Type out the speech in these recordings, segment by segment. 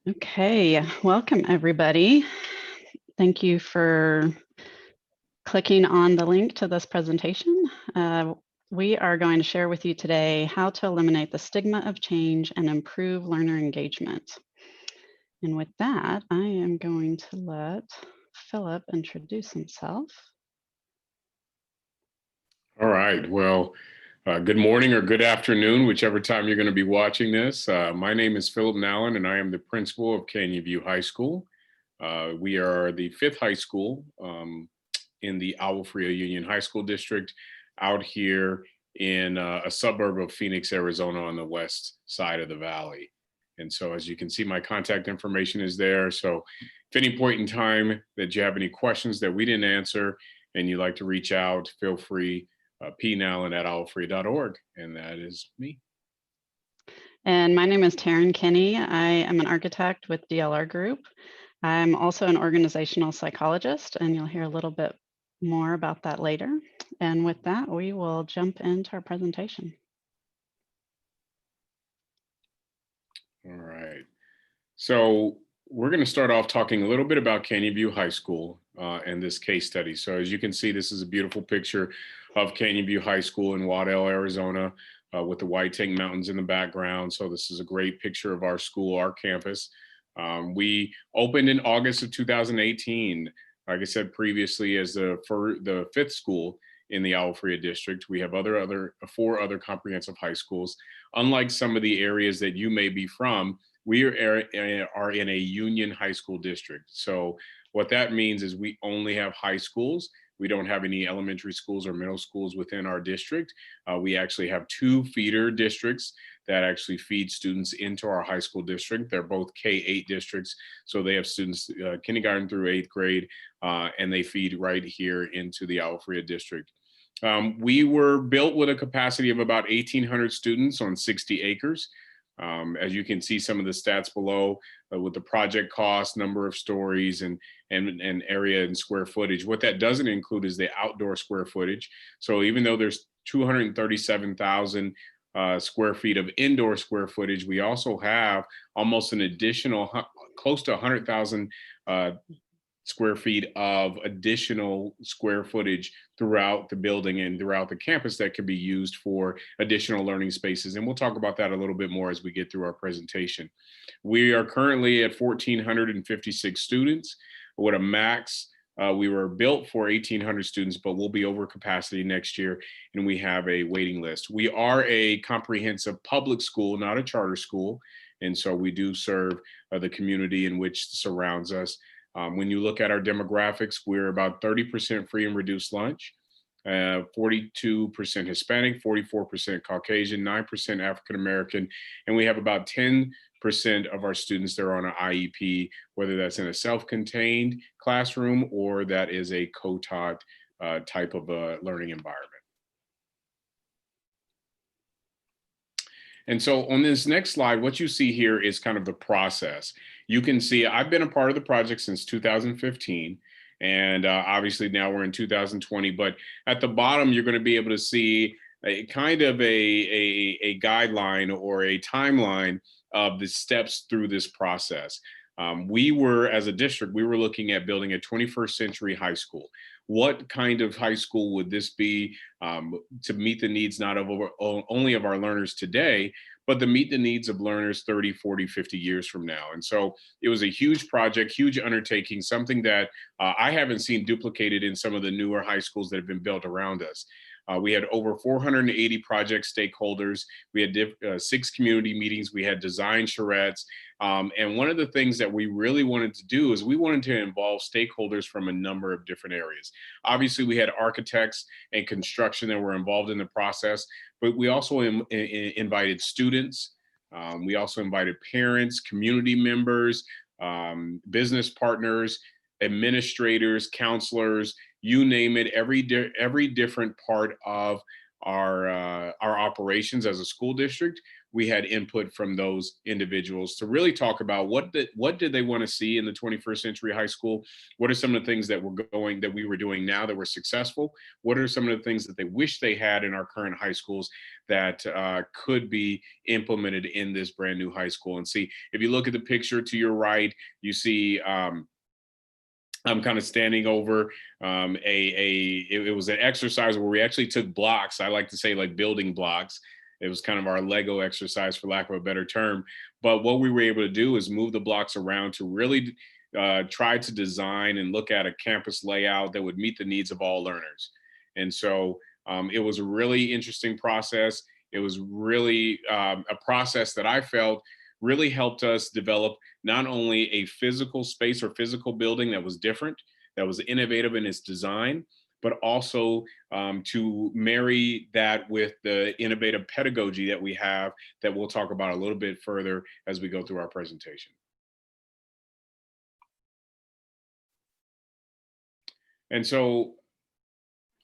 Okay, welcome everybody. Thank you for clicking on the link to this presentation. We are going to share with you today how to eliminate the stigma of change and improve learner engagement. And with that, I am going to let Philip introduce himself. All right, well, good morning or good afternoon, whichever time you're going to be watching this. My name is Philip Nallen, and I am the principal of Canyon View High School. We are the fifth high school in the Agua Fria Union High School District out here in a suburb of Phoenix, Arizona on the west side of the valley. And so as you can see, my contact information is there. So if any point in time that you have any questions that we didn't answer and you'd like to reach out, feel free. pnallen@aguafria.org, and that is me. And my name is Taryn Kinney. I am an architect with DLR Group. I'm also an organizational psychologist, and you'll hear a little bit more about that later. And with that, we will jump into our presentation. All right. So we're going to start off talking a little bit about Canyon View High School and this case study. So as you can see, this is a beautiful picture of Canyon View High School in Waddell, Arizona, with the White Tank Mountains in the background. So this is a great picture of our school, our campus. We opened in August of 2018, like I said previously, as the fifth school in the Agua Fria district. We have four other comprehensive high schools. Unlike some of the areas that you may be from, we are in a union high school district. So what that means is we only have high schools. We don't have any elementary schools or middle schools within our district. We actually have two feeder districts that actually feed students into our high school district. They're both K-8 districts. So they have students kindergarten through 8th grade, and they feed right here into the Agua Fria district. We were built with a capacity of about 1,800 students on 60 acres. As you can see some of the stats below with the project cost, number of stories, and area and square footage. What that doesn't include is the outdoor square footage. So even though there's 237,000 square feet of indoor square footage, we also have almost an additional close to 100,000 square feet of additional square footage throughout the building and throughout the campus that can be used for additional learning spaces. And we'll talk about that a little bit more as we get through our presentation. We are currently at 1,456 students with a max. We were built for 1,800 students, but we'll be over capacity next year, and we have a waiting list. We are a comprehensive public school, not a charter school, and so we do serve the community in which surrounds us. When you look at our demographics, we're about 30% free and reduced lunch, 42% Hispanic, 44% Caucasian, 9% African American, and we have about 10% of our students that are on an IEP, whether that's in a self-contained classroom or that is a co-taught type of a learning environment. And so on this next slide, what you see here is kind of the process. You can see I've been a part of the project since 2015. And obviously now we're in 2020, but at the bottom, you're going to be able to see a kind of a guideline or a timeline of the steps through this process. We were, as a district, we were looking at building a 21st century high school. What kind of high school would this be to meet the needs not of only of our learners today, but to meet the needs of learners 30, 40, 50 years from now? And so it was a huge project, huge undertaking, something that I haven't seen duplicated in some of the newer high schools that have been built around us. We had over 480 project stakeholders. We had 6 community meetings. We had design charrettes. And one of the things that we really wanted to do is we wanted to involve stakeholders from a number of different areas. Obviously, we had architects and construction that were involved in the process, but we also invited students. We also invited parents, community members, business partners, administrators, counselors, you name it, every different part of our operations as a school district. we had input from those individuals to really talk about what did they want to see in the 21st century high school. What are some of the things that we were doing now that were successful? What are some of the things that they wish they had in our current high schools that could be implemented in this brand new high school? And see, if you look at the picture to your right, you see I'm kind of standing over it was an exercise where we actually took blocks. I like to say like building blocks. It was kind of our Lego exercise, for lack of a better term. But what we were able to do is move the blocks around to really try to design and look at a campus layout that would meet the needs of all learners. And so it was a really interesting process. It was really a process that I felt really helped us develop not only a physical space or physical building that was different, that was innovative in its design, but also to marry that with the innovative pedagogy that we have that we'll talk about a little bit further as we go through our presentation. And so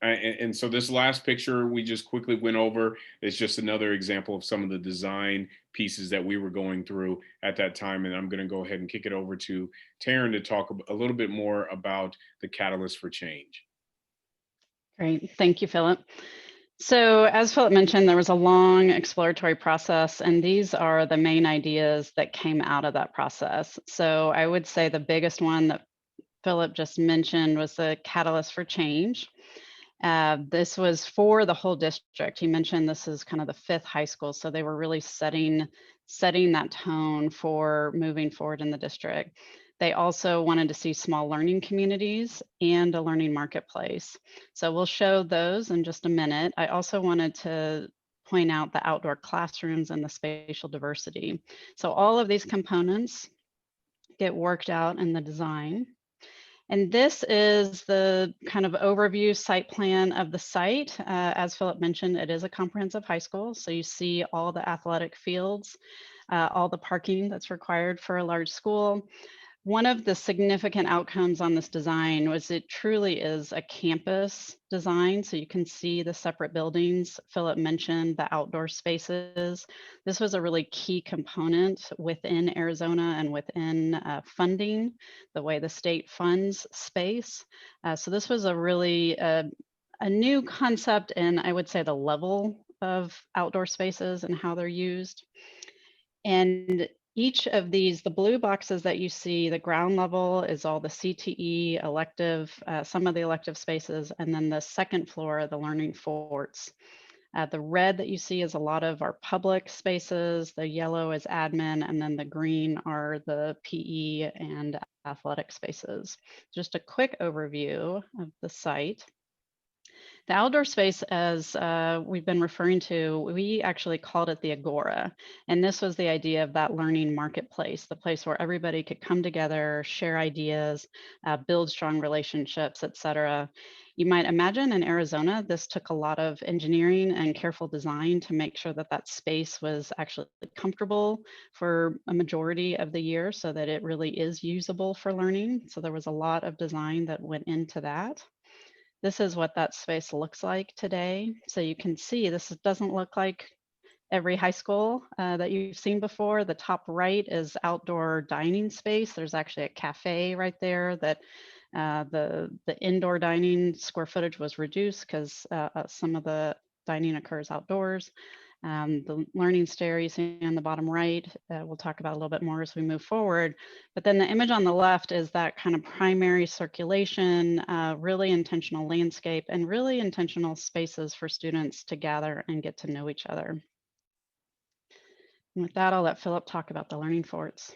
and so this last picture we just quickly went over is just another example of some of the design pieces that we were going through at that time. And I'm going to go ahead and kick it over to Taryn to talk a little bit more about the catalyst for change. Great. Thank you, Philip. So as Philip mentioned, there was a long exploratory process, and these are the main ideas that came out of that process. So I would say the biggest one that Philip just mentioned was the catalyst for change. This was for the whole district. He mentioned this is kind of the 5th high school, so they were really setting that tone for moving forward in the district. They also wanted to see small learning communities and a learning marketplace. So we'll show those in just a minute. I also wanted to point out the outdoor classrooms and the spatial diversity. So all of these components get worked out in the design. And this is the kind of overview site plan of the site. As Philip mentioned, it is a comprehensive high school. So you see all the athletic fields, all the parking that's required for a large school. One of the significant outcomes on this design was it truly is a campus design. So you can see the separate buildings. Philip mentioned the outdoor spaces. This was a really key component within Arizona and within funding, the way the state funds space. So this was a really a new concept, and I would say the level of outdoor spaces and how they're used. And each of these, the blue boxes that you see, the ground level is all the CTE elective, some of the elective spaces, and then the second floor are the learning forts. The red that you see is a lot of our public spaces, the yellow is admin, and then the green are the PE and athletic spaces. Just a quick overview of the site. The outdoor space, as we've been referring to, we actually called it the Agora. And this was the idea of that learning marketplace, the place where everybody could come together, share ideas, build strong relationships, et cetera. You might imagine in Arizona, this took a lot of engineering and careful design to make sure that that space was actually comfortable for a majority of the year so that it really is usable for learning. So there was a lot of design that went into that. This is what that space looks like today. So you can see this doesn't look like every high school that you've seen before. The top right is outdoor dining space. There's actually a cafe right there that the indoor dining square footage was reduced because some of the dining occurs outdoors. The learning stair you see on the bottom right, we'll talk about a little bit more as we move forward. But then the image on the left is that kind of primary circulation, really intentional landscape, and really intentional spaces for students to gather and get to know each other. And with that, I'll let Philip talk about the learning forts.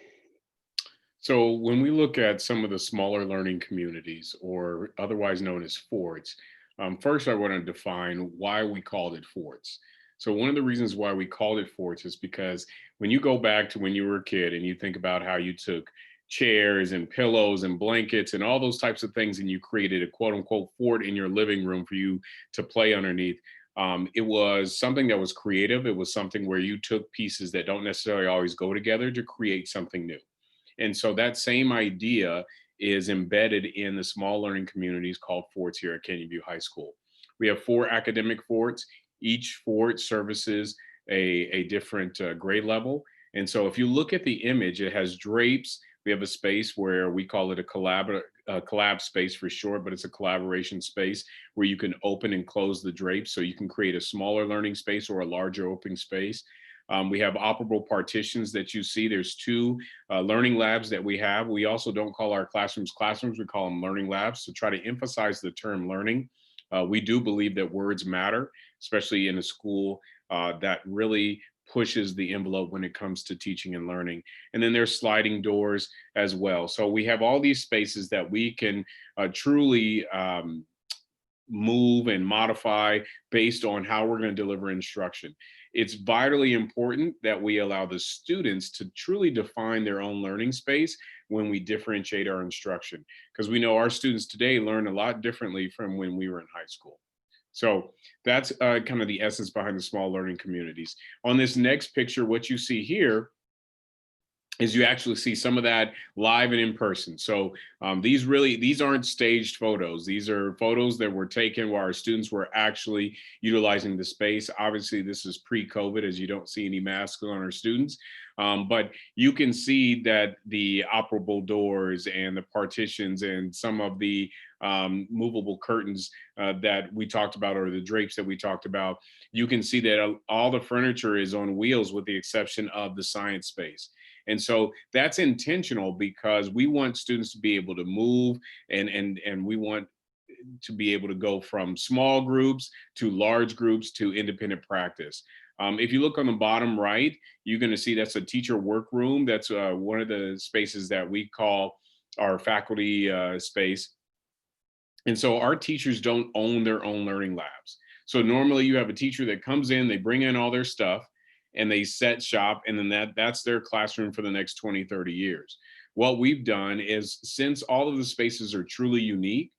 So when we look at some of the smaller learning communities, or otherwise known as forts, first I want to define why we called it forts. So one of the reasons why we called it forts is because when you go back to when you were a kid and you think about how you took chairs and pillows and blankets and all those types of things and you created a quote unquote fort in your living room for you to play underneath, it was something that was creative. It was something where you took pieces that don't necessarily always go together to create something new. And so that same idea is embedded in the small learning communities called forts here at Canyon View High School. We have 4 academic forts. Each fort services a different grade level. And so if you look at the image, it has drapes. We have a space where we call it a collab space for short, but it's a collaboration space where you can open and close the drapes. So you can create a smaller learning space or a larger open space. We have operable partitions that you see. There's two learning labs that we have. We also don't call our classrooms classrooms, we call them learning labs to try to emphasize the term learning. We do believe that words matter, especially in a school that really pushes the envelope when it comes to teaching and learning. And then there's sliding doors as well. So we have all these spaces that we can truly move and modify based on how we're going to deliver instruction. It's vitally important that we allow the students to truly define their own learning space when we differentiate our instruction, because we know our students today learn a lot differently from when we were in high school. So that's kind of the essence behind the small learning communities. On this next picture, what you see here is you actually see some of that live and in person. So these aren't staged photos. These are photos that were taken while our students were actually utilizing the space. Obviously, this is pre-COVID, as you don't see any masks on our students. But you can see that the operable doors and the partitions and some of the movable curtains that we talked about, or the drapes that we talked about, you can see that all the furniture is on wheels with the exception of the science space. And so that's intentional because we want students to be able to move, and we want to be able to go from small groups to large groups to independent practice. If you look on the bottom right, you're going to see that's a teacher workroom. That's one of the spaces that we call our faculty space. And so our teachers don't own their own learning labs. So normally you have a teacher that comes in, they bring in all their stuff, and they set shop, and then that's their classroom for the next 20, 30 years. What we've done is, since all of the spaces are truly unique,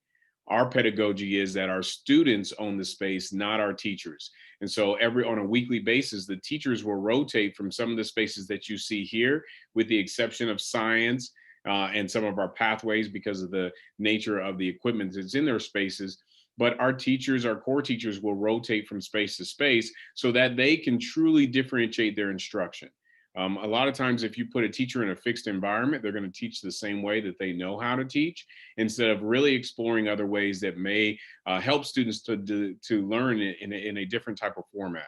our pedagogy is that our students own the space, not our teachers. And so on a weekly basis, the teachers will rotate from some of the spaces that you see here, with the exception of science and some of our pathways because of the nature of the equipment that's in their spaces. But our teachers, our core teachers, will rotate from space to space so that they can truly differentiate their instruction. A lot of times, if you put a teacher in a fixed environment, they're going to teach the same way that they know how to teach, instead of really exploring other ways that may help students to learn in a different type of format.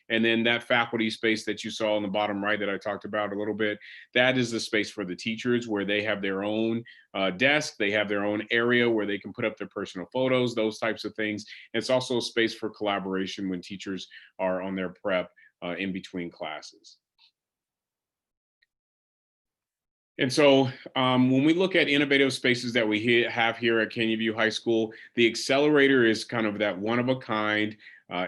And then that faculty space that you saw on the bottom right that I talked about a little bit, that is the space for the teachers, where they have their own desk, they have their own area where they can put up their personal photos, those types of things. It's also a space for collaboration when teachers are on their prep in between classes. And so when we look at innovative spaces that we have here at Canyon View High School, the accelerator is kind of that one of a kind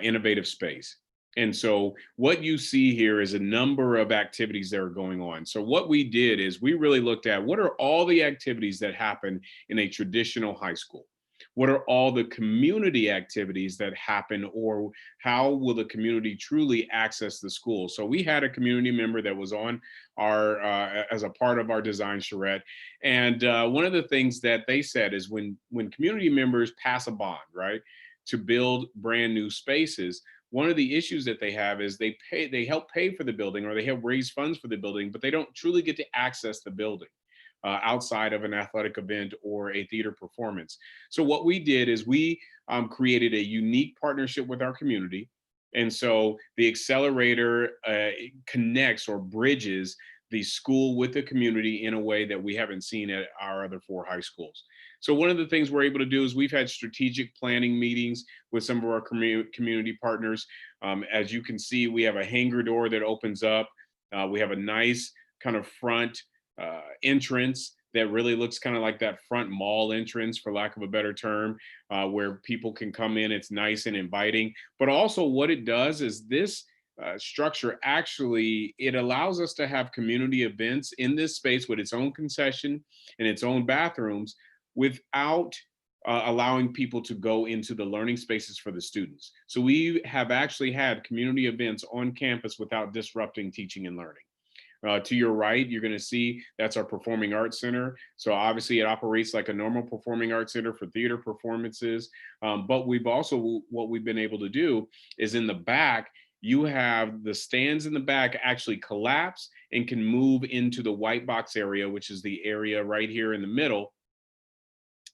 innovative space. And so what you see here is a number of activities that are going on. So what we did is we really looked at what are all the activities that happen in a traditional high school? What are all the community activities that happen, or how will the community truly access the school? So we had a community member that was on our as a part of our design charrette, and one of the things that they said is when community members pass a bond, right, to build brand new spaces, one of the issues that they have is they help pay for the building, or they help raise funds for the building, but they don't truly get to access the building outside of an athletic event or a theater performance. So what we did is we created a unique partnership with our community. And so the accelerator connects or bridges the school with the community in a way that we haven't seen at our other 4 high schools. So one of the things we're able to do is we've had strategic planning meetings with some of our community partners. As you can see, we have a hangar door that opens up. We have a nice kind of front entrance that really looks kind of like that front mall entrance, for lack of a better term, where people can come in. It's nice and inviting. But also what it does is this structure actually, it allows us to have community events in this space with its own concession and its own bathrooms, without allowing people to go into the learning spaces for the students. So we have actually had community events on campus without disrupting teaching and learning. To your right, you're going to see that's our Performing Arts Center. So obviously it operates like a normal performing arts center for theater performances. But what we've been able to do is in the back, you have the stands in the back actually collapse and can move into the white box area, which is the area right here in the middle,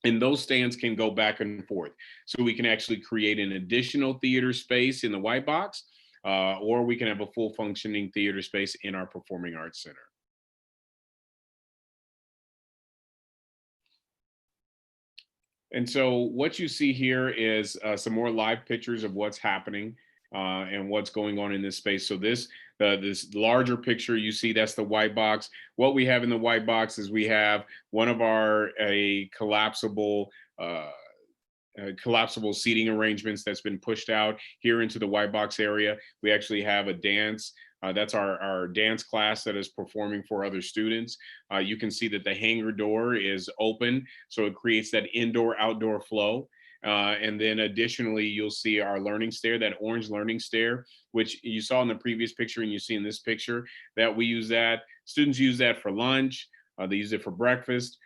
and those stands can go back and forth. So we can actually create an additional theater space in the white box, or we can have a full functioning theater space in our Performing Arts Center. And so what you see here is some more live pictures of what's happening and what's going on in this space. So this larger picture you see, that's the white box. What we have in the white box is we have one of our a collapsible seating arrangements that's been pushed out here into the white box area. We actually have a dance. That's our dance class that is performing for other students. You can see that the hangar door is open, so it creates that indoor-outdoor flow. And then additionally, you'll see our learning stair, that orange learning stair, which you saw in the previous picture and you see in this picture, that we use that. Students use that for lunch. They use it for breakfast.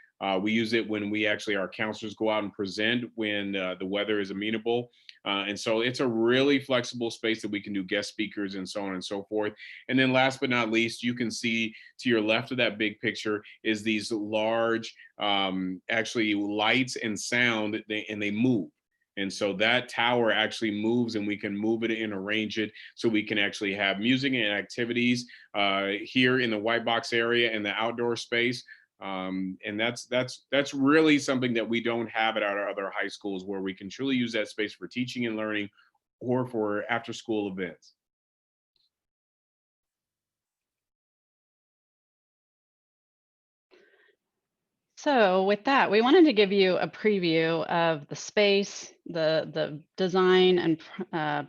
We use it when our counselors go out and present when the weather is amenable. And so it's a really flexible space that we can do guest speakers and so on and so forth. And then last but not least, you can see to your left of that big picture is these large actually lights and sound, and they move. And so that tower actually moves, and we can move it and arrange it so we can actually have music and activities here in the white box area and the outdoor space. And that's really something that we don't have at our other high schools, where we can truly use that space for teaching and learning or for after school events. So with that, we wanted to give you a preview of the space, the design and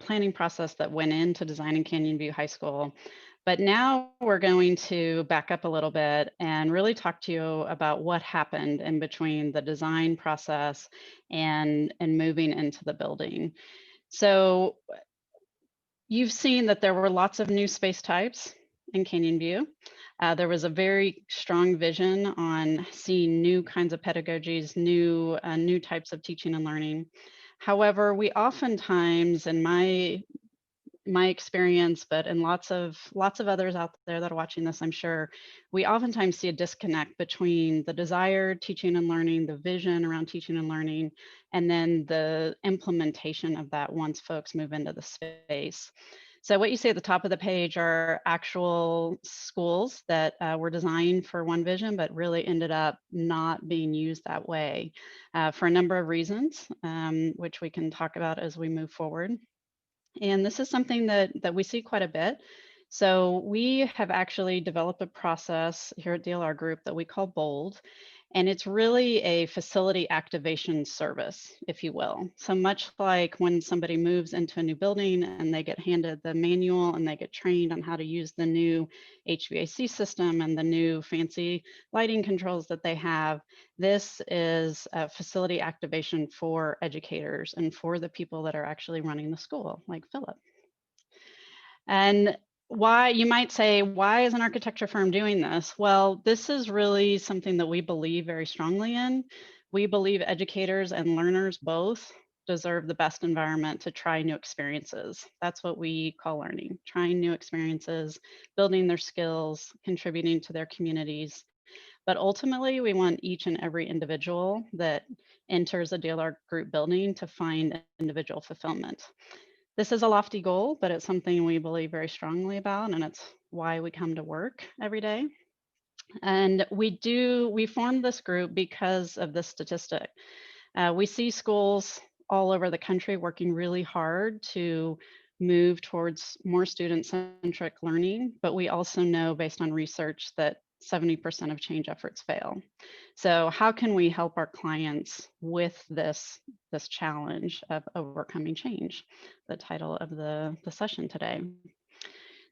planning process that went into designing Canyon View High School. But now we're going to back up a little bit and really talk to you about what happened in between the design process and moving into the building. So you've seen that there were lots of new space types in Canyon View. There was a very strong vision on seeing new kinds of pedagogies, new types of teaching and learning. However, we oftentimes, in my experience, but in lots of others out there that are watching this, I'm sure, we oftentimes see a disconnect between the desired teaching and learning, the vision around teaching and learning, and then the implementation of that once folks move into the space. So what you see at the top of the page are actual schools that were designed for one vision, but really ended up not being used that way for a number of reasons, which we can talk about as we move forward. And this is something that we see quite a bit. So we have actually developed a process here at DLR Group that we call BOLD. And it's really a facility activation service, if you will. So much like when somebody moves into a new building and they get handed the manual and they get trained on how to use the new HVAC system and the new fancy lighting controls that they have, this is a facility activation for educators and for the people that are actually running the school, like Philip. And why, you might say, why is an architecture firm doing this? Well, this is really something that we believe very strongly in. We believe educators and learners both deserve the best environment to try new experiences. That's what we call learning, trying new experiences, building their skills, contributing to their communities. But ultimately, we want each and every individual that enters a DLR Group building to find individual fulfillment. This is a lofty goal, but it's something we believe very strongly about, and it's why we come to work every day. And we formed this group because of this statistic. We see schools all over the country working really hard to move towards more student-centric learning, but we also know based on research that 70% of change efforts fail. So how can we help our clients with this challenge of overcoming change? The title of the session today.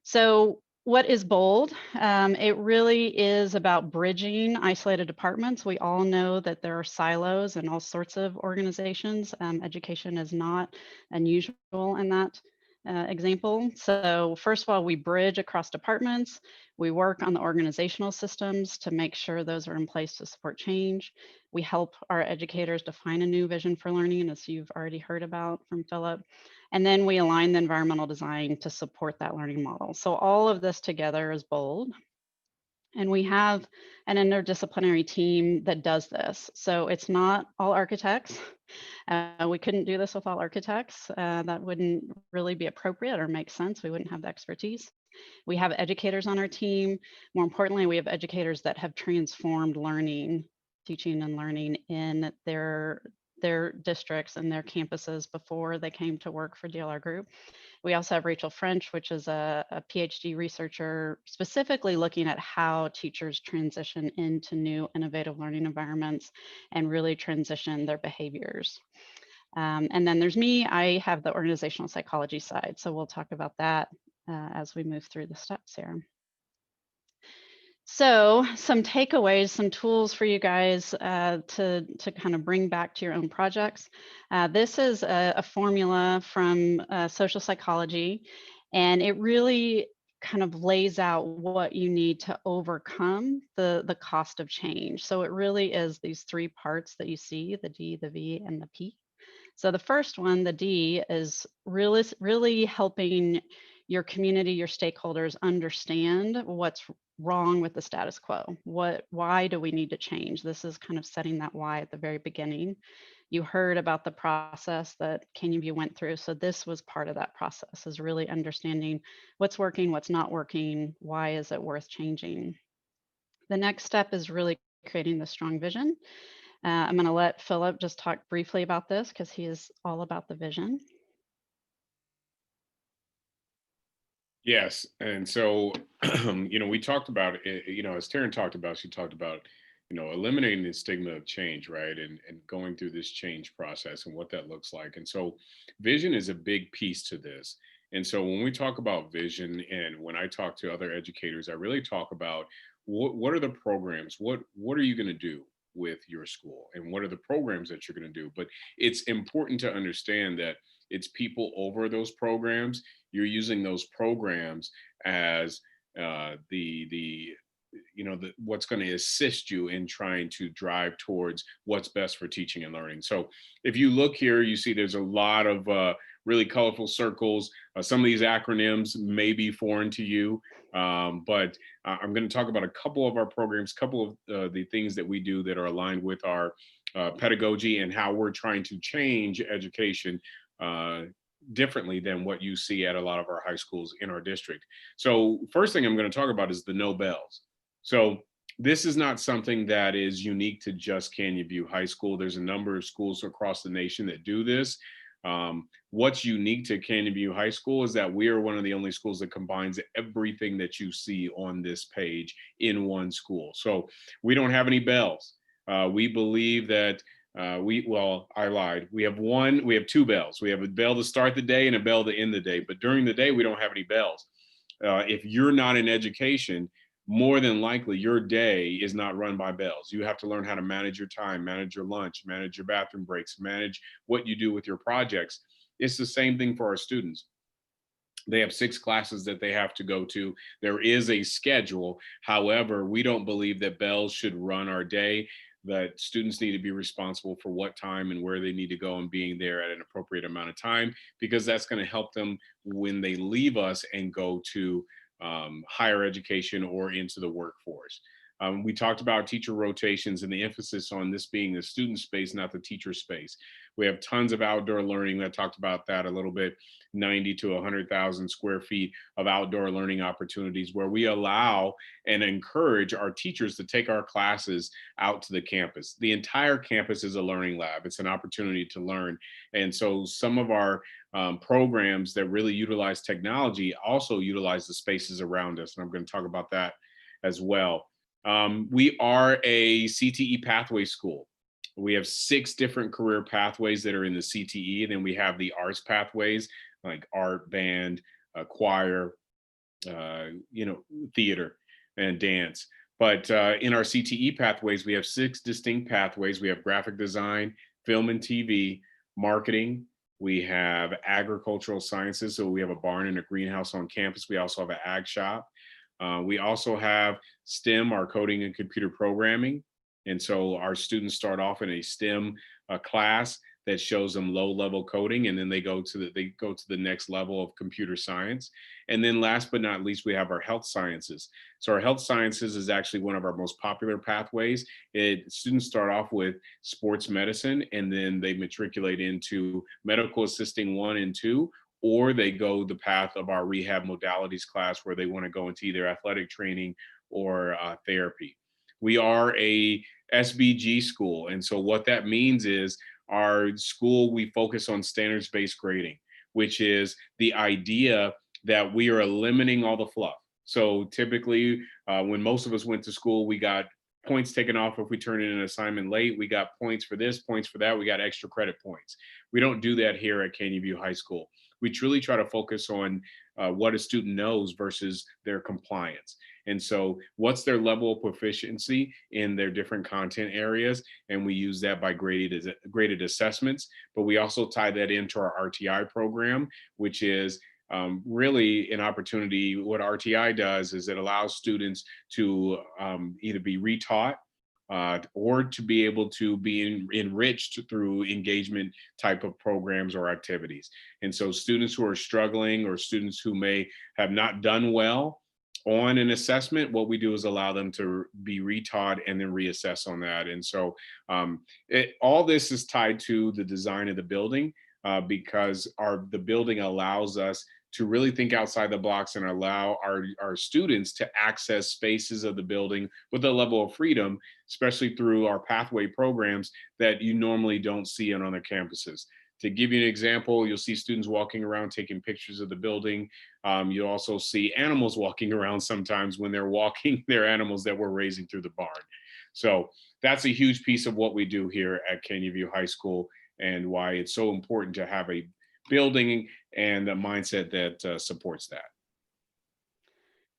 So what is BOLD? It really is about bridging isolated departments. We all know that there are silos in all sorts of organizations. Education is not unusual in that example. So first of all, we bridge across departments. We work on the organizational systems to make sure those are in place to support change. We help our educators define a new vision for learning, as you've already heard about from Philip. And then we align the environmental design to support that learning model. So all of this together is BOLD. And we have an interdisciplinary team that does this. So it's not all architects. We couldn't do this with all architects. That wouldn't really be appropriate or make sense. We wouldn't have the expertise. We have educators on our team. More importantly, we have educators that have transformed learning, teaching and learning in their districts and their campuses before they came to work for DLR Group. We also have Rachel French, which is a PhD researcher specifically looking at how teachers transition into new innovative learning environments and really transition their behaviors. And then there's me. I have the organizational psychology side. So we'll talk about that as we move through the steps here. So some takeaways, some tools for you guys to kind of bring back to your own projects. This is a formula from social psychology, and it really kind of lays out what you need to overcome the cost of change. So it really is these three parts that you see, the D, the V, and the P. So the first one, the D, is really helping your community, your stakeholders understand what's wrong with the status quo. Why do we need to change? This is kind of setting that why at the very beginning. You heard about the process that Canyon went through. So this was part of that process, is really understanding what's working, what's not working, why is it worth changing. The next step is really creating the strong vision. I'm going to let Philip just talk briefly about this because he is all about the vision. Yes. And so, we talked about it, as Taryn talked about, she talked about, eliminating the stigma of change, right? And going through this change process and what that looks like. And so vision is a big piece to this. And so when we talk about vision and when I talk to other educators, I really talk about what are the programs? What are you going to do with your school? And what are the programs that you're going to do? But it's important to understand that it's people over those programs. You're using those programs as what's going to assist you in trying to drive towards what's best for teaching and learning. So if you look here, you see there's a lot of really colorful circles. Some of these acronyms may be foreign to you, but I'm going to talk about a couple of our programs, couple of the things that we do that are aligned with our pedagogy and how we're trying to change education differently than what you see at a lot of our high schools in our district. So first thing I'm going to talk about is the no bells. So this is not something that is unique to just Canyon View High School. There's a number of schools across the nation that do this. What's unique to Canyon View High School is that we are one of the only schools that combines everything that you see on this page in one school. So we don't have any bells. We believe that I lied. We have two bells. We have a bell to start the day and a bell to end the day. But during the day, we don't have any bells. If you're not in education, more than likely your day is not run by bells. You have to learn how to manage your time, manage your lunch, manage your bathroom breaks, manage what you do with your projects. It's the same thing for our students. They have 6 classes that they have to go to. There is a schedule. However, we don't believe that bells should run our day, that students need to be responsible for what time and where they need to go and being there at an appropriate amount of time, because that's going to help them when they leave us and go to higher education or into the workforce. We talked about teacher rotations and the emphasis on this being the student space, not the teacher space. We have tons of outdoor learning. I talked about that a little bit, 90 to 100,000 square feet of outdoor learning opportunities where we allow and encourage our teachers to take our classes out to the campus. The entire campus is a learning lab. It's an opportunity to learn. And so some of our programs that really utilize technology also utilize the spaces around us. And I'm going to talk about that as well. We are a CTE pathway school. We have 6 different career pathways that are in the CTE. And then we have the arts pathways like art, band, choir, theater and dance. But in our CTE pathways, we have 6 distinct pathways. We have graphic design, film and TV, marketing, We have agricultural sciences. So we have a barn and a greenhouse on campus. We also have an ag shop. We also have STEM, our coding and computer programming. And so our students start off in a STEM class that shows them low level coding, and then they go to the next level of computer science. And then last but not least, we have our health sciences. So our health sciences is actually one of our most popular pathways. Students start off with sports medicine, and then they matriculate into medical assisting 1 and 2, or they go the path of our rehab modalities class where they want to go into either athletic training or therapy. We are a SBG school. And so what that means is our school, we focus on standards based grading, which is the idea that we are eliminating all the fluff. So typically, when most of us went to school, we got points taken off if we turned in an assignment late. We got points for this, points for that. We got extra credit points. We don't do that here at Canyon View High School. We truly try to focus on what a student knows versus their compliance. And so, what's their level of proficiency in their different content areas? And we use that by graded assessments. But we also tie that into our RTI program, which is really an opportunity. What RTI does is it allows students to either be retaught or to be able to be enriched through engagement type of programs or activities. And so students who are struggling or students who may have not done well on an assessment, what we do is allow them to be retaught and then reassess on that. And so all this is tied to the design of the building, because the building allows us to really think outside the box and allow our students to access spaces of the building with a level of freedom, especially through our pathway programs that you normally don't see on other campuses. To give you an example, you'll see students walking around taking pictures of the building. You'll also see animals walking around sometimes when they're walking their animals that we're raising through the barn. So that's a huge piece of what we do here at Canyon View High School, and why it's so important to have a building and a mindset that supports that.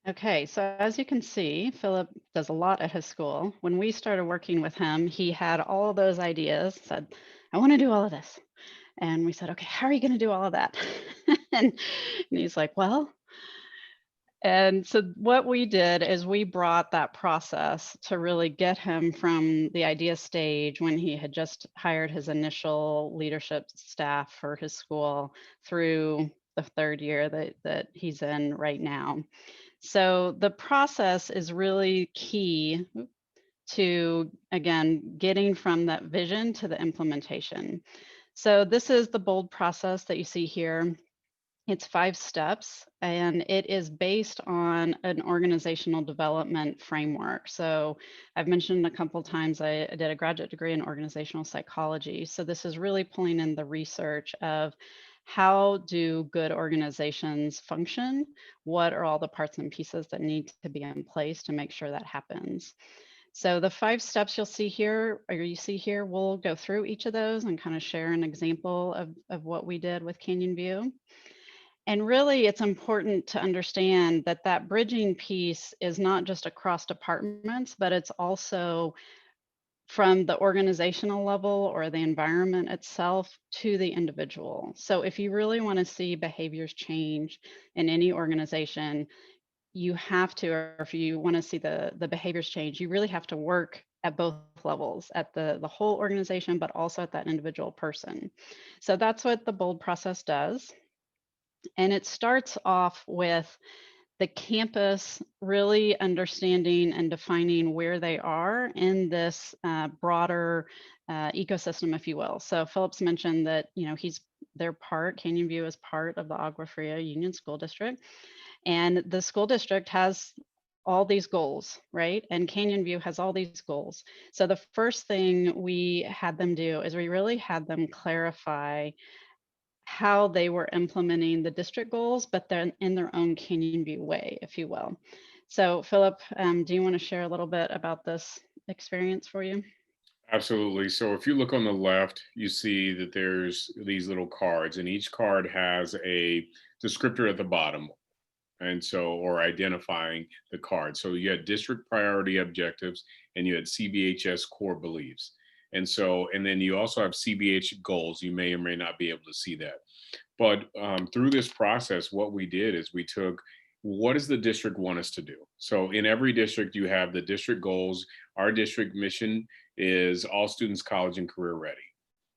Okay, so as you can see, Philip does a lot at his school. When we started working with him, he had all those ideas, said, I want to do all of this. And we said, okay, how are you going to do all of that? and he's like, well, and so what we did is we brought that process to really get him from the idea stage when he had just hired his initial leadership staff for his school through the third year that he's in right now. So the process is really key to, again, getting from that vision to the implementation. So this is the bold process that you see here. It's 5 steps, and it is based on an organizational development framework. So I've mentioned a couple times I did a graduate degree in organizational psychology. So this is really pulling in the research of how do good organizations function? What are all the parts and pieces that need to be in place to make sure that happens? So the 5 steps you'll see here, or you see here, we'll go through each of those and kind of share an example of what we did with Canyon View. And really, it's important to understand that that bridging piece is not just across departments, but it's also from the organizational level or the environment itself to the individual. So if you really want to see behaviors change in any organization, you have to, or if you want to see the behaviors change, you really have to work at both levels, at the whole organization, but also at that individual person. So that's what the BOLD process does. And it starts off with the campus really understanding and defining where they are in this broader ecosystem, if you will. So Phillips mentioned that, Canyon View is part of the Agua Fria Union School District. And the school district has all these goals, right? And Canyon View has all these goals. So the first thing we had them do is we really had them clarify how they were implementing the district goals, but then in their own Canyon View way, if you will. So Philip, do you want to share a little bit about this experience for you? Absolutely. So if you look on the left, you see that there's these little cards, and each card has a descriptor at the bottom. And so, or identifying the card. So you had district priority objectives and you had CVHS core beliefs. And then you also have CBH goals. You may or may not be able to see that. But through this process, what we did is we took, what does the district want us to do? So in every district, you have the district goals. Our district mission is all students college and career ready.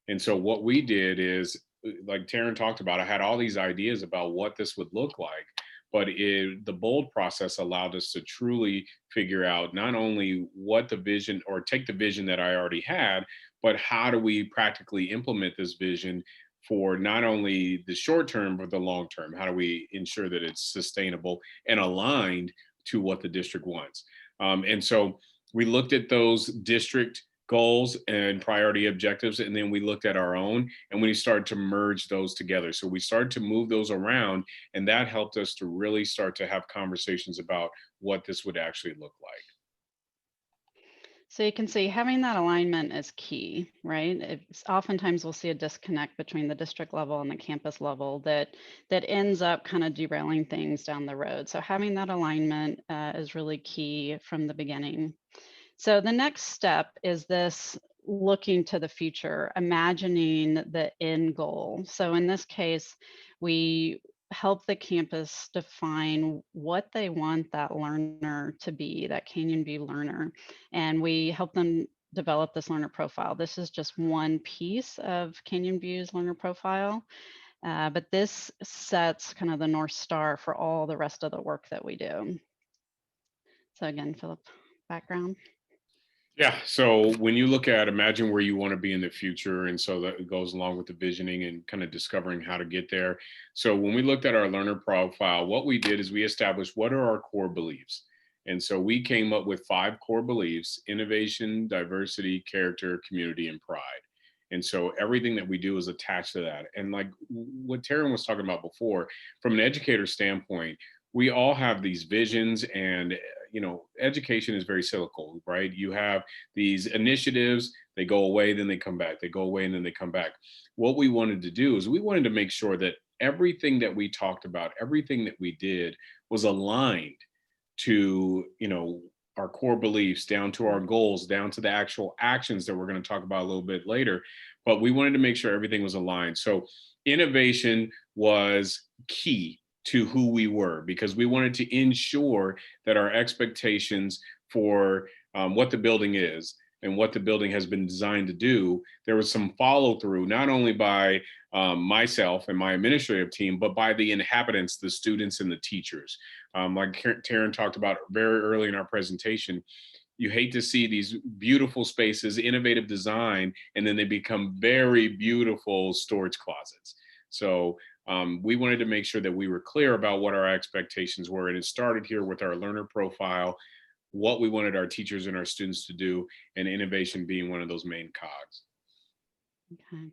And so what we did is, like Taryn talked about, I had all these ideas about what this would look like, but the bold process allowed us to truly figure out not only what the vision, or take the vision that I already had, but how do we practically implement this vision for not only the short term, but the long term? How do we ensure that it's sustainable and aligned to what the district wants? And so we looked at those district goals and priority objectives, and then we looked at our own, and we started to merge those together. So we started to move those around, and that helped us to really start to have conversations about what this would actually look like. So you can see having that alignment is key, right? It's oftentimes we'll see a disconnect between the district level and the campus level that ends up kind of derailing things down the road. So having that alignment is really key from the beginning. So the next step is this looking to the future, imagining the end goal. So in this case, we help the campus define what they want that learner to be, that Canyon View learner. And we help them develop this learner profile. This is just one piece of Canyon View's learner profile, but this sets kind of the North Star for all the rest of the work that we do. So again, Philip, background. Yeah. So when you look at, imagine where you want to be in the future, and so that goes along with the visioning and kind of discovering how to get there. So when we looked at our learner profile, what we did is we established what are our core beliefs. And so we came up with 5 core beliefs: innovation, diversity, character, community, and pride. And so everything that we do is attached to that. And like what Taryn was talking about before, from an educator standpoint, we all have these visions, and education is very cyclical, right? You have these initiatives, they go away, then they come back, they go away, and then they come back. What we wanted to do is we wanted to make sure that everything that we talked about, everything that we did, was aligned to our core beliefs, down to our goals, down to the actual actions that we're going to talk about a little bit later. But we wanted to make sure everything was aligned. So innovation was key to who we were, because we wanted to ensure that our expectations for what the building is and what the building has been designed to do, there was some follow through, not only by myself and my administrative team, but by the inhabitants, the students and the teachers. Like Taryn talked about very early in our presentation, you hate to see these beautiful spaces, innovative design, and then they become very beautiful storage closets. So we wanted to make sure that we were clear about what our expectations were. And it started here with our learner profile, what we wanted our teachers and our students to do, and innovation being one of those main cogs. Okay.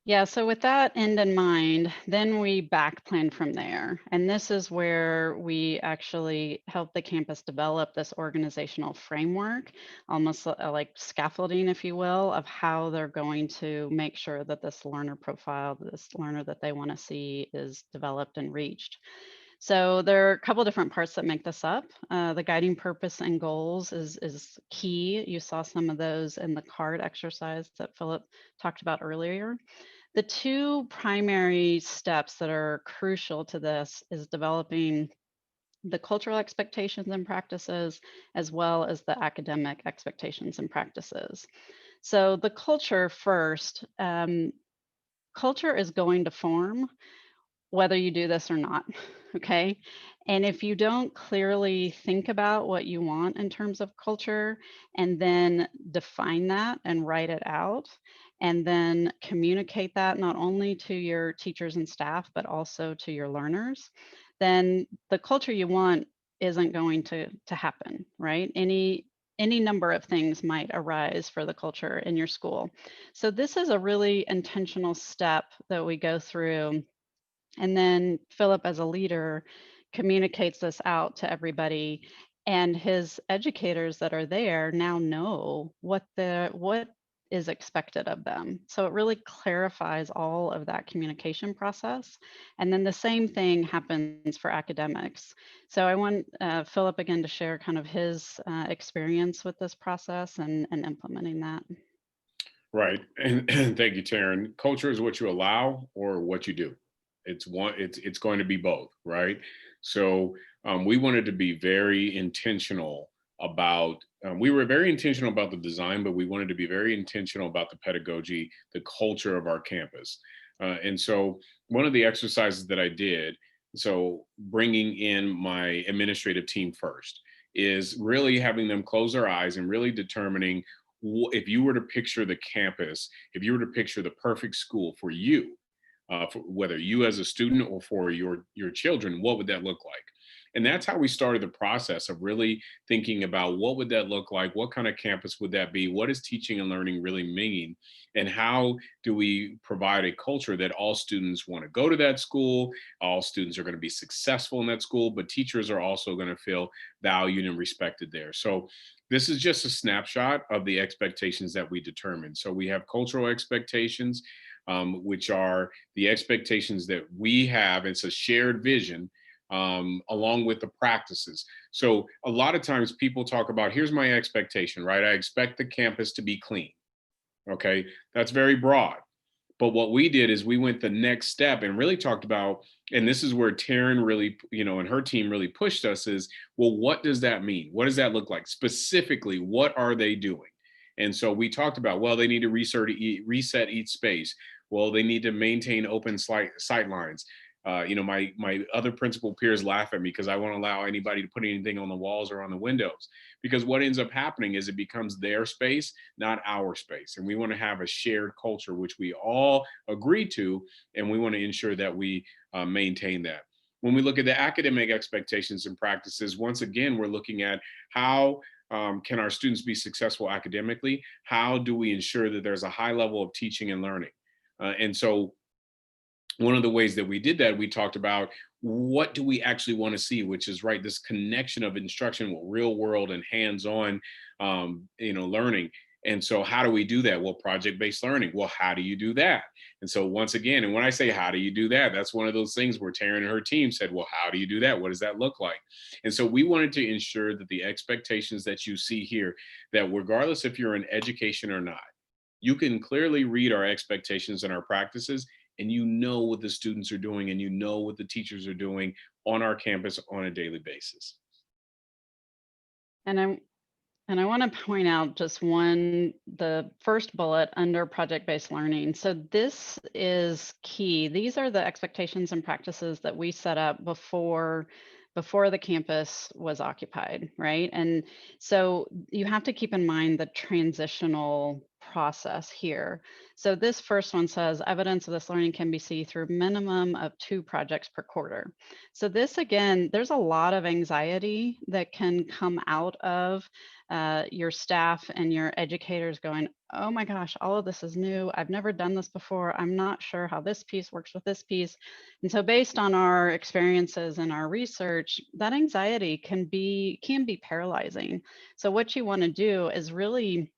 Yeah, so with that end in mind, then we back plan from there. And this is where we actually help the campus develop this organizational framework, almost like scaffolding, if you will, of how they're going to make sure that this learner profile, this learner that they want to see, is developed and reached. So there are a couple different parts that make this up. The guiding purpose and goals is key. You saw some of those in the card exercise that Philip talked about earlier. The 2 primary steps that are crucial to this is developing the cultural expectations and practices, as well as the academic expectations and practices. So the culture first, culture is going to form whether you do this or not. Okay. And if you don't clearly think about what you want in terms of culture, and then define that and write it out, and then communicate that not only to your teachers and staff, but also to your learners, then the culture you want isn't going to happen, right? Any number of things might arise for the culture in your school. So this is a really intentional step that we go through, and then Philip, as a leader, communicates this out to everybody. And his educators that are there now know what is expected of them. So it really clarifies all of that communication process. And then the same thing happens for academics. So I want Philip again to share kind of his experience with this process and implementing that. Right. And thank you, Taryn. Culture is what you allow or what you do. It's going to be both, right? So we wanted to be very intentional about we were very intentional about the design, but we wanted to be very intentional about the pedagogy, the culture of our campus. And so one of the exercises that I did, so bringing in my administrative team first, is really having them close their eyes and really determining if you were to picture the campus, if you were to picture the perfect school for you, for whether you as a student or for your children, what would that look like? And that's how we started the process of really thinking about what would that look like, what kind of campus would that be, what does teaching and learning really mean, and how do we provide a culture that all students want to go to that school, all students are going to be successful in that school, but teachers are also going to feel valued and respected there. So this is just a snapshot of the expectations that we determined. So we have cultural expectations, which are the expectations that we have. It's a shared vision, along with the practices. So a lot of times people talk about, here's my expectation, right? I expect the campus to be clean. Okay, that's very broad. But what we did is we went the next step and really talked about, and this is where Taryn really, and her team really pushed us is, well, what does that mean? What does that look like? Specifically, what are they doing? And so we talked about, well, they need to reset each space. Well, they need to maintain open sight lines. My other principal peers laugh at me because I won't allow anybody to put anything on the walls or on the windows. Because what ends up happening is it becomes their space, not our space. And we want to have a shared culture, which we all agree to, and we want to ensure that we maintain that. When we look at the academic expectations and practices, once again, we're looking at how can our students be successful academically? How do we ensure that there's a high level of teaching and learning? And so one of the ways that we did that, we talked about what do we actually want to see, which is right, this connection of instruction with real world and hands-on, learning. And so how do we do that? Well, project-based learning. Well, how do you do that? And so once again, and when I say how do you do that, that's one of those things where Taryn and her team said, well, how do you do that? What does that look like? And so we wanted to ensure that the expectations that you see here, that regardless if you're in education or not, you can clearly read our expectations and our practices, and you know what the students are doing and you know what the teachers are doing on our campus on a daily basis. And I want to point out just the first bullet under project-based learning. So this is key. These are the expectations and practices that we set up before the campus was occupied, right? And so you have to keep in mind the transitional process here. So this first one says evidence of this learning can be seen through minimum of 2 projects per quarter. So this, again, there's a lot of anxiety that can come out of your staff and your educators going, oh my gosh, all of this is new. I've never done this before. I'm not sure how this piece works with this piece. And so based on our experiences and our research, that anxiety can be paralyzing. So what you want to do is really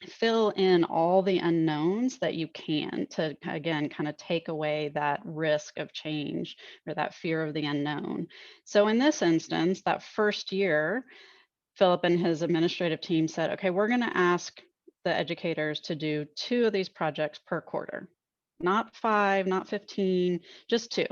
fill in all the unknowns that you can to, again, kind of take away that risk of change or that fear of the unknown. So in this instance, that first year, Philip and his administrative team said, okay, we're going to ask the educators to do 2 of these projects per quarter, not 5, not 15, just 2.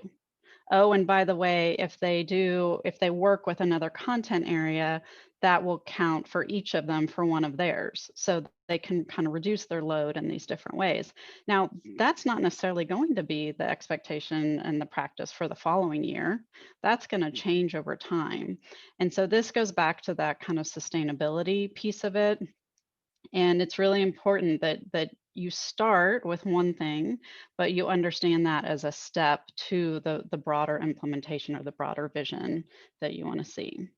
Oh, and by the way, if they work with another content area, that will count for each of them for one of theirs. So they can kind of reduce their load in these different ways. Now, that's not necessarily going to be the expectation and the practice for the following year. That's going to change over time. And so this goes back to that kind of sustainability piece of it. And it's really important that you start with one thing, but you understand that as a step to the broader implementation or the broader vision that you want to see.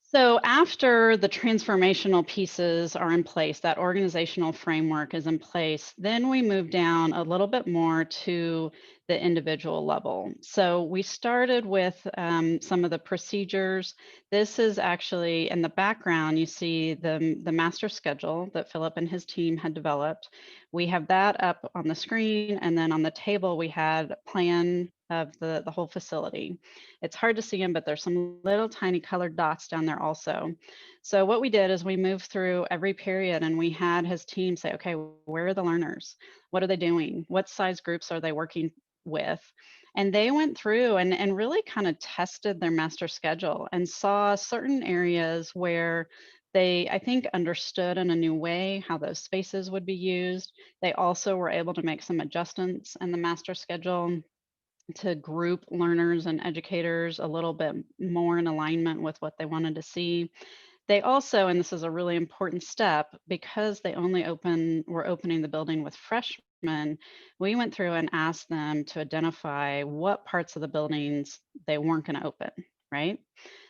So after the transformational pieces are in place, that organizational framework is in place, then we move down a little bit more to the individual level. So we started with some of the procedures. This is actually in the background, you see the master schedule that Philip and his team had developed. We have that up on the screen, and then on the table we had plan of the whole facility. It's hard to see them, but there's some little tiny colored dots down there also. So what we did is we moved through every period and we had his team say, okay, where are the learners? What are they doing? What size groups are they working with? And they went through and really kind of tested their master schedule and saw certain areas where they, I think, understood in a new way how those spaces would be used. They also were able to make some adjustments in the master schedule to group learners and educators a little bit more in alignment with what they wanted to see. They also, and this is a really important step, because they only were opening the building with freshmen, we went through and asked them to identify what parts of the buildings they weren't going to open, right?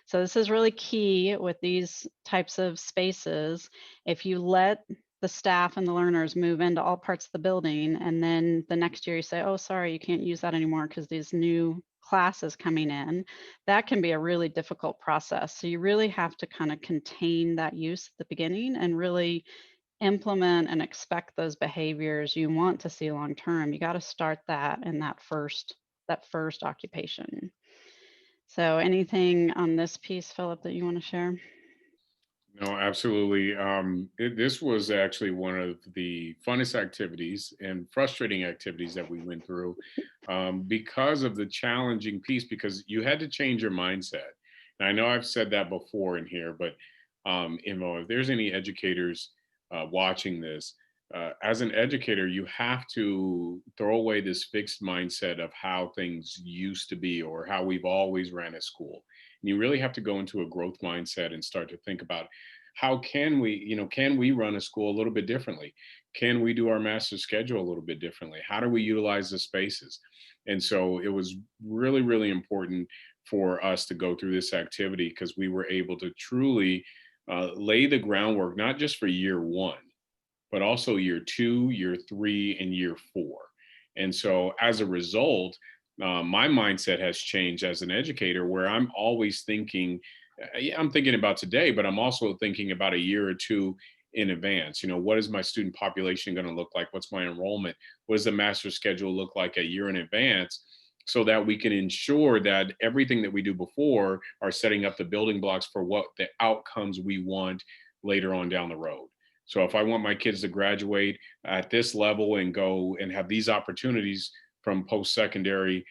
So this is really key with these types of spaces. If you let the staff and the learners move into all parts of the building, and then the next year you say, oh, sorry, you can't use that anymore because these new classes coming in, that can be a really difficult process. So you really have to kind of contain that use at the beginning and really implement and expect those behaviors you want to see long term. You got to start that in that first occupation. So anything on this piece, Philip, that you want to share? No, absolutely. This was actually one of the funnest activities and frustrating activities that we went through because of the challenging piece, because you had to change your mindset. And I know I've said that before in here, but if there's any educators watching this, as an educator, you have to throw away this fixed mindset of how things used to be or how we've always ran a school. And you really have to go into a growth mindset and start to think about how can we run a school a little bit differently? Can we do our master schedule a little bit differently? How do we utilize the spaces? And so it was really, really important for us to go through this activity because we were able to truly lay the groundwork, not just for year one, but also year two, year three, and year four. And so as a result, my mindset has changed as an educator where I'm always thinking, yeah, I'm thinking about today, but I'm also thinking about a year or two in advance. What is my student population going to look like? What's my enrollment? What does the master schedule look like a year in advance? So that we can ensure that everything that we do before are setting up the building blocks for what the outcomes we want later on down the road. So if I want my kids to graduate at this level and go and have these opportunities from post-secondary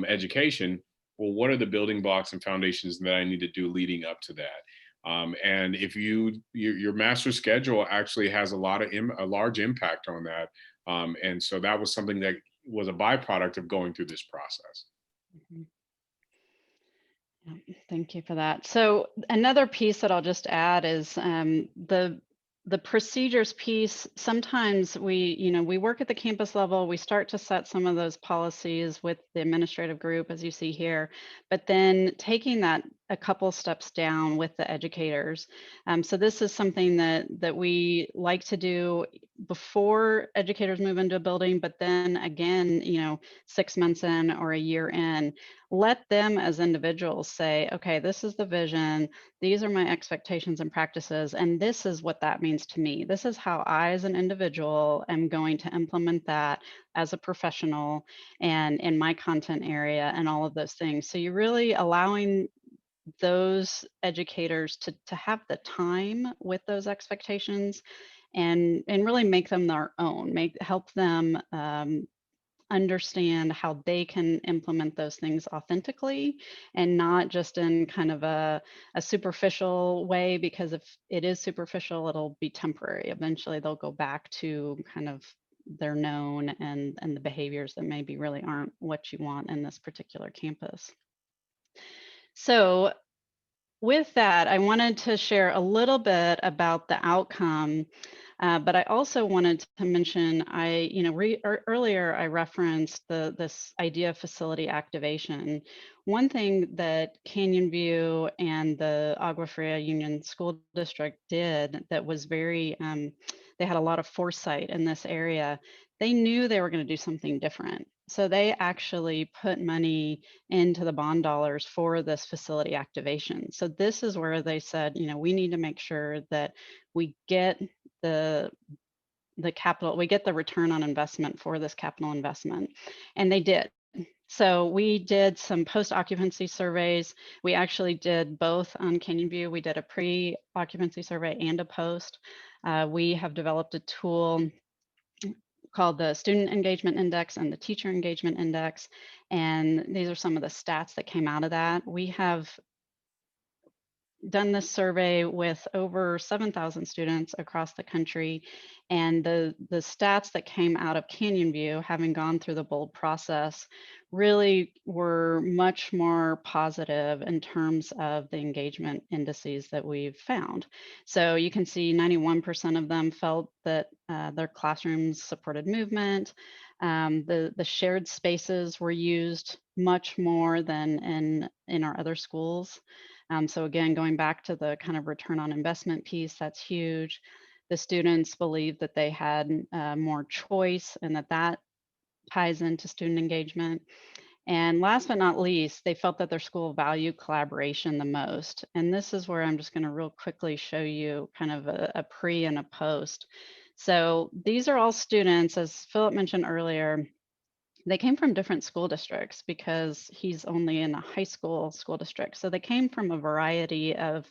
education, well, what are the building blocks and foundations that I need to do leading up to that? And if your master schedule actually has a large impact on that, and so that was something that was a byproduct of going through this process. Mhm. Yeah, thank you for that. So another piece that I'll just add is the procedures piece. Sometimes we work at the campus level. We start to set some of those policies with the administrative group, as you see here, but then taking that a couple steps down with the educators. So this is something that we like to do before educators move into a building, but then again, 6 months in or a year in, let them as individuals say, okay, this is the vision, these are my expectations and practices, and this is what that means to me. This is how I, as an individual, am going to implement that as a professional and in my content area and all of those things. So you're really allowing those educators to have the time with those expectations and really make them their own, help them understand how they can implement those things authentically and not just in kind of a superficial way, because if it is superficial, it'll be temporary. Eventually they'll go back to kind of their known and the behaviors that maybe really aren't what you want in this particular campus. So with that, I wanted to share a little bit about the outcome, but I also wanted to mention, earlier I referenced this idea of facility activation. One thing that Canyon View and the Agua Fria Union School District did that was they had a lot of foresight in this area. They knew they were going to do something different. So they actually put money into the bond dollars for this facility activation. So this is where they said, we need to make sure that we get the capital, we get the return on investment for this capital investment. And they did. So we did some post-occupancy surveys. We actually did both on Canyon View. We did a pre-occupancy survey and a post. We have developed a tool called the Student Engagement Index and the Teacher Engagement Index. And these are some of the stats that came out of that. We have done this survey with over 7,000 students across the country. And the stats that came out of Canyon View, having gone through the BOLD process, really were much more positive in terms of the engagement indices that we've found. So you can see 91% of them felt that their classrooms supported movement. The shared spaces were used much more than in our other schools. So again, going back to the kind of return on investment piece, that's huge. The students believed that they had more choice and that ties into student engagement. And last but not least, they felt that their school valued collaboration the most. And this is where I'm just going to real quickly show you kind of a pre and a post. So these are all students, as Philip mentioned earlier. They came from different school districts because he's only in a high school district. So they came from a variety of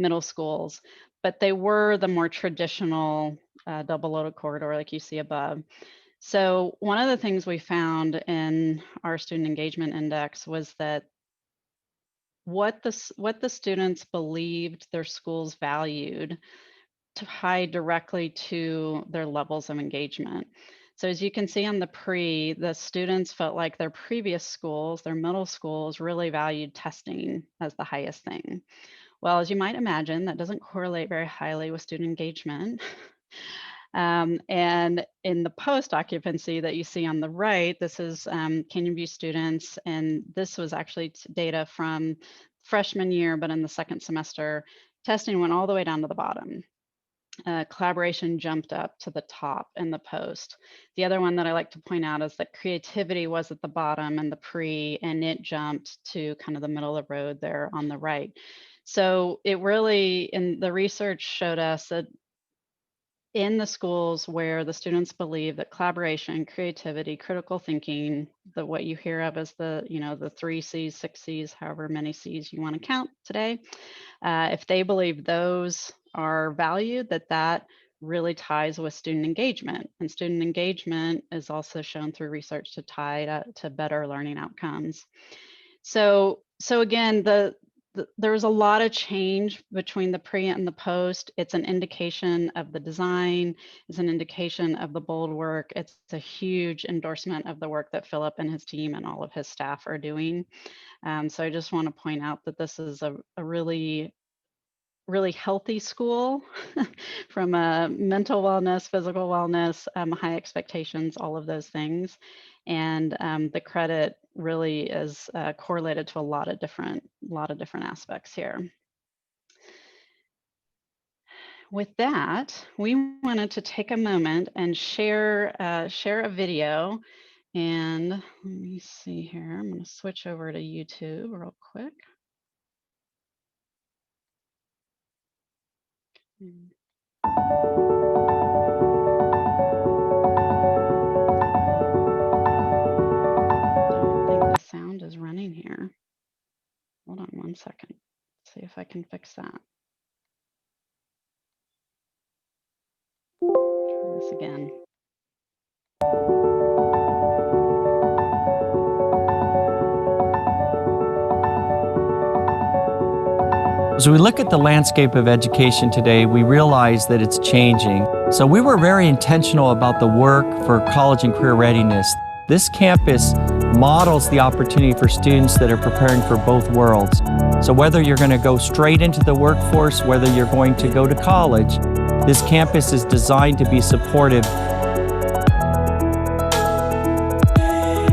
middle schools, but they were the more traditional double loaded corridor like you see above. So one of the things we found in our student engagement index was that what the students believed their schools valued tied directly to their levels of engagement. So as you can see on the students felt like their previous schools, their middle schools, really valued testing as the highest thing. Well, as you might imagine, that doesn't correlate very highly with student engagement. And in the post-occupancy that you see on the right, this is Canyon View students, and this was actually data from freshman year, but in the second semester, testing went all the way down to the bottom. Collaboration jumped up to the top in the post. The other one that I like to point out is that creativity was at the bottom in the pre, and it jumped to kind of the middle of the road there on the right. So it really, and the research showed us that in the schools where the students believe that collaboration, creativity, critical thinking, what you hear of as the 3 C's, 6 C's, however many C's you want to count today, if they believe those are valued, that really ties with student engagement. And student engagement is also shown through research to tie to better learning outcomes. So again, there's a lot of change between the pre and the post. It's an indication of the design, it's an indication of the BOLD work. It's a huge endorsement of the work that Philip and his team and all of his staff are doing. So I just want to point out that this is a really healthy school from a mental wellness, physical wellness, high expectations, all of those things. And the credit really is correlated to a lot of different aspects here. With that, we wanted to take a moment and share a video. And let me see here. I'm going to switch over to YouTube real quick. Sound is running here. Hold on one second. See if I can fix that. Try this again. As we look at the landscape of education today, we realize that it's changing. So we were very intentional about the work for college and career readiness. This campus models the opportunity for students that are preparing for both worlds. So whether you're going to go straight into the workforce, whether you're going to go to college, this campus is designed to be supportive.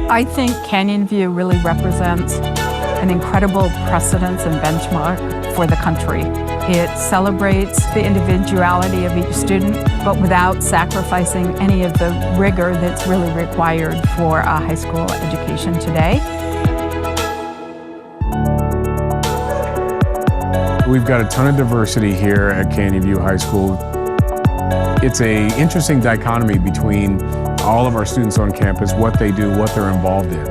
I think Canyon View really represents an incredible precedence and benchmark for the country. It celebrates the individuality of each student, but without sacrificing any of the rigor that's really required for a high school education today. We've got a ton of diversity here at Canyon View High School. It's an interesting dichotomy between all of our students on campus, what they do, what they're involved in.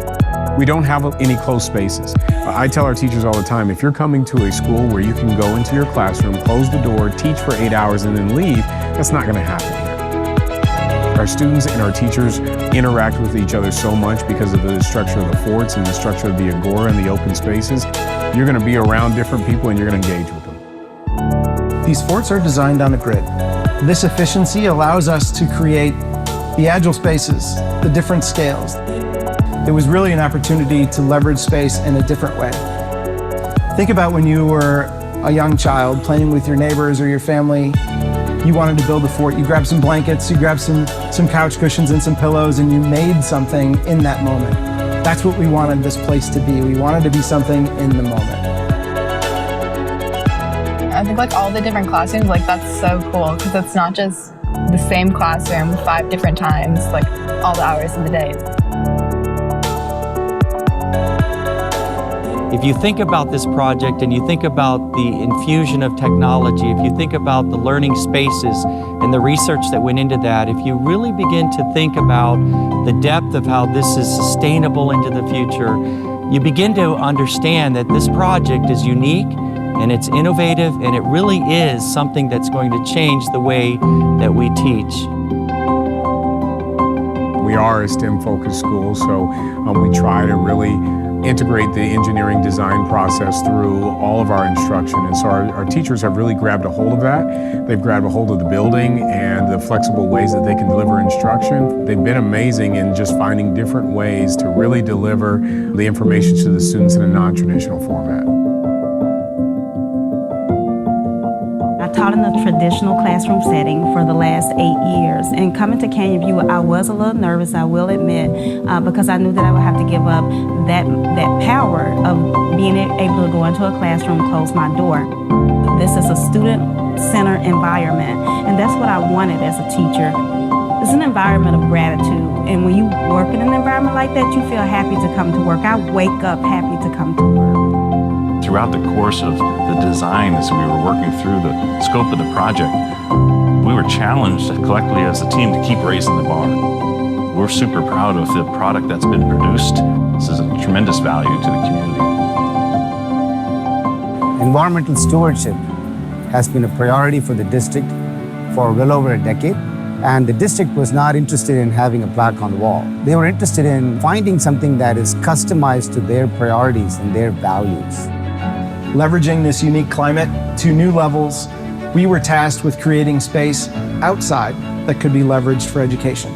We don't have any closed spaces. I tell our teachers all the time, if you're coming to a school where you can go into your classroom, close the door, teach for 8 hours, and then leave, that's not going to happen here. Our students and our teachers interact with each other so much because of the structure of the forts and the structure of the agora and the open spaces. You're going to be around different people and you're going to engage with them. These forts are designed on a grid. This efficiency allows us to create the agile spaces, the different scales. It was really an opportunity to leverage space in a different way. Think about when you were a young child playing with your neighbors or your family. You wanted to build a fort. You grabbed some blankets, you grabbed some couch cushions and some pillows, and you made something in that moment. That's what we wanted this place to be. We wanted to be something in the moment. I think like all the different classrooms, like that's so cool because it's not just the same classroom 5 different times, like all the hours of the day. If you think about this project and you think about the infusion of technology, if you think about the learning spaces and the research that went into that, if you really begin to think about the depth of how this is sustainable into the future, you begin to understand that this project is unique and it's innovative and it really is something that's going to change the way that we teach. We are a STEM-focused school, so we try to really integrate the engineering design process through all of our instruction. And so our teachers have really grabbed a hold of that. They've grabbed a hold of the building and the flexible ways that they can deliver instruction. They've been amazing in just finding different ways to really deliver the information to the students in a non-traditional format. I taught in a traditional classroom setting for the last 8 years, and coming to Canyon View, I was a little nervous, I will admit, because I knew that I would have to give up that power of being able to go into a classroom, close my door. This is a student-centered environment, and that's what I wanted as a teacher. It's an environment of gratitude, and when you work in an environment like that, you feel happy to come to work. I wake up happy to come to work. Throughout the course of the design, as we were working through the scope of the project, we were challenged collectively as a team to keep raising the bar. We're super proud of the product that's been produced. This is a tremendous value to the community. Environmental stewardship has been a priority for the district for well over a decade. And the district was not interested in having a plaque on the wall. They were interested in finding something that is customized to their priorities and their values. Leveraging this unique climate to new levels, we were tasked with creating space outside that could be leveraged for education.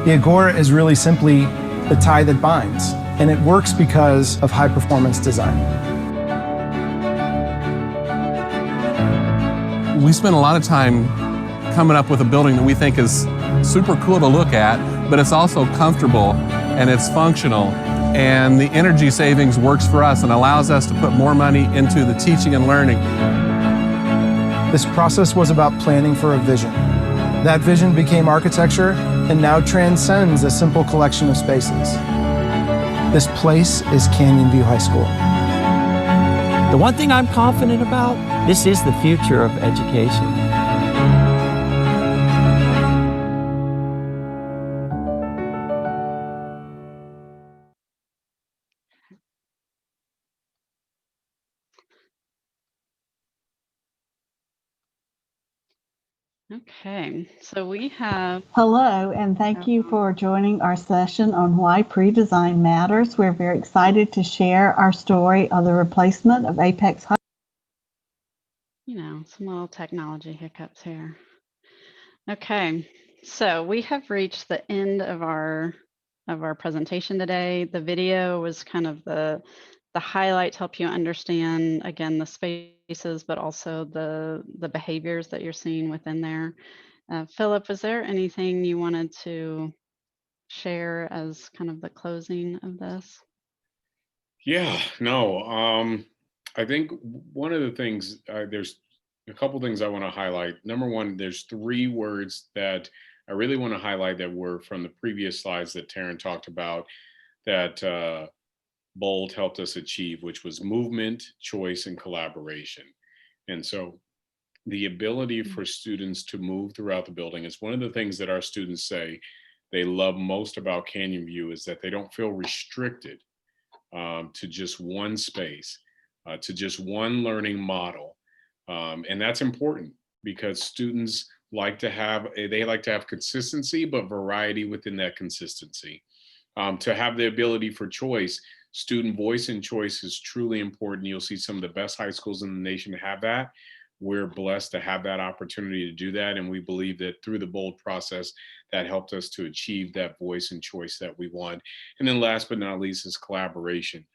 The Agora is really simply the tie that binds, and it works because of high-performance design. We spend a lot of time coming up with a building that we think is super cool to look at, but it's also comfortable and it's functional. And the energy savings works for us and allows us to put more money into the teaching and learning. This process was about planning for a vision. That vision became architecture and now transcends a simple collection of spaces. This place is Canyon View High School. The one thing I'm confident about, this is the future of education. Okay, so we have... Hello, and thank you for joining our session on why pre-design matters. We're very excited to share our story of the replacement of Apex High. You know, some little technology hiccups here. Okay, so we have reached the end of our presentation today. The video was kind of the highlight to help you understand, again, the spaces, but also the behaviors that you're seeing within there. Philip, was there anything you wanted to share as kind of the closing of this? Yeah, no, I think one of the things, there's a couple things I want to highlight. Number one, there's 3 words that I really want to highlight that were from the previous slides that Taryn talked about that Bold helped us achieve, which was movement, choice, and collaboration. And so the ability for students to move throughout the building is one of the things that our students say they love most about Canyon View is that they don't feel restricted to just one space, to just one learning model. And that's important because students like to have, they like to have consistency, but variety within that consistency. To have the ability for choice, student voice and choice is truly important. You'll see some of the best high schools in the nation have that. We're blessed to have that opportunity to do that. And we believe that through the BOLD process, that helped us to achieve that voice and choice that we want. And then last but not least is collaboration.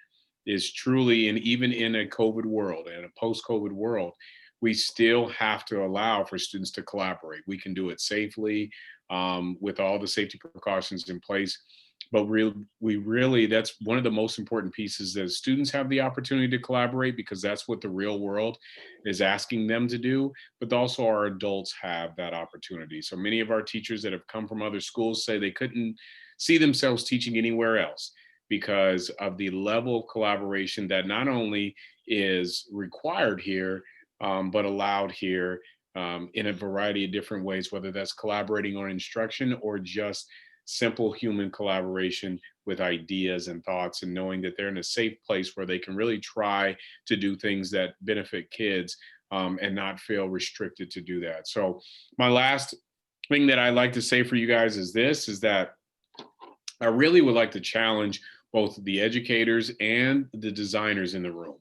Is truly, and even in a COVID world and a post-COVID world, we still have to allow for students to collaborate. We can do it safely with all the safety precautions in place. But we really, that's one of the most important pieces, that students have the opportunity to collaborate because that's what the real world is asking them to do. But also our adults have that opportunity. So many of our teachers that have come from other schools say they couldn't see themselves teaching anywhere else because of the level of collaboration that not only is required here, but allowed here in a variety of different ways, whether that's collaborating on instruction or just simple human collaboration with ideas and thoughts, and knowing that they're in a safe place where they can really try to do things that benefit kids and not feel restricted to do that. So my last thing that I like to say for you guys is this, is that I really would like to challenge both the educators and the designers in the room.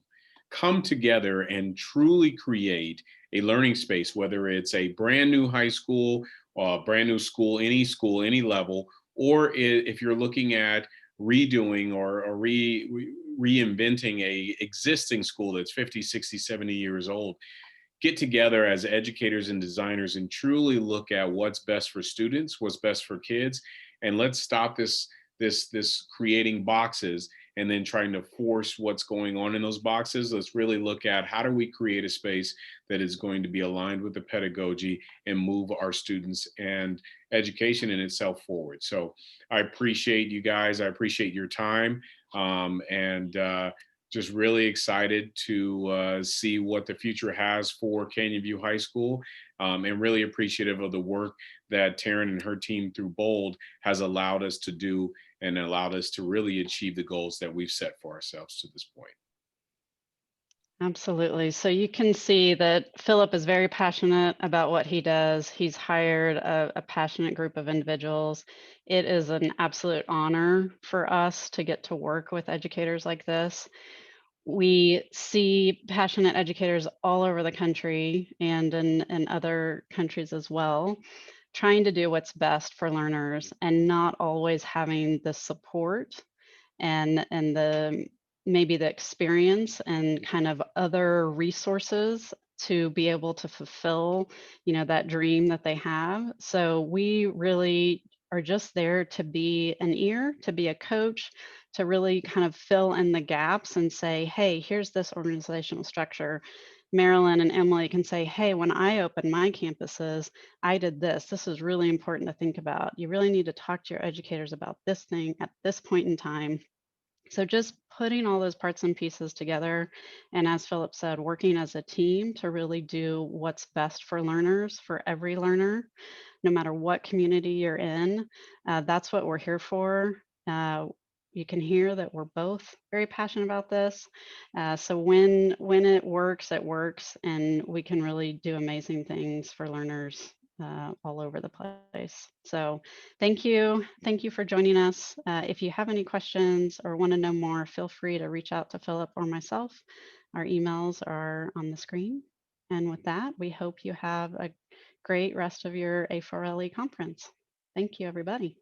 Come together and truly create a learning space, whether it's a brand new high school, brand new school, any level, or if you're looking at redoing or reinventing a existing school that's 50, 60, 70 years old. Get together as educators and designers and truly look at what's best for students, what's best for kids, and let's stop this creating boxes and then trying to force what's going on in those boxes. Let's really look at how do we create a space that is going to be aligned with the pedagogy and move our students and education in itself forward. So I appreciate you guys. I appreciate your time, and just really excited to see what the future has for Canyon View High School, and really appreciative of the work that Taryn and her team through BOLD has allowed us to do and allowed us to really achieve the goals that we've set for ourselves to this point. Absolutely. So you can see that Philip is very passionate about what he does. He's hired a passionate group of individuals. It is an absolute honor for us to get to work with educators like this. We see passionate educators all over the country and in other countries as well, trying to do what's best for learners and not always having the support and the maybe the experience and kind of other resources to be able to fulfill, that dream that they have. So we really are just there to be an ear, to be a coach, to really kind of fill in the gaps and say, hey, here's this organizational structure. Marilyn and Emily can say, hey, when I opened my campuses, I did this. This is really important to think about. You really need to talk to your educators about this thing at this point in time. So just putting all those parts and pieces together, and as Philip said, working as a team to really do what's best for learners, for every learner, no matter what community you're in. That's what we're here for. You can hear that we're both very passionate about this. So when it works, and we can really do amazing things for learners all over the place. So thank you for joining us. If you have any questions or want to know more, feel free to reach out to Philip or myself. Our emails are on the screen. And with that, we hope you have a great rest of your A4LE conference. Thank you, everybody.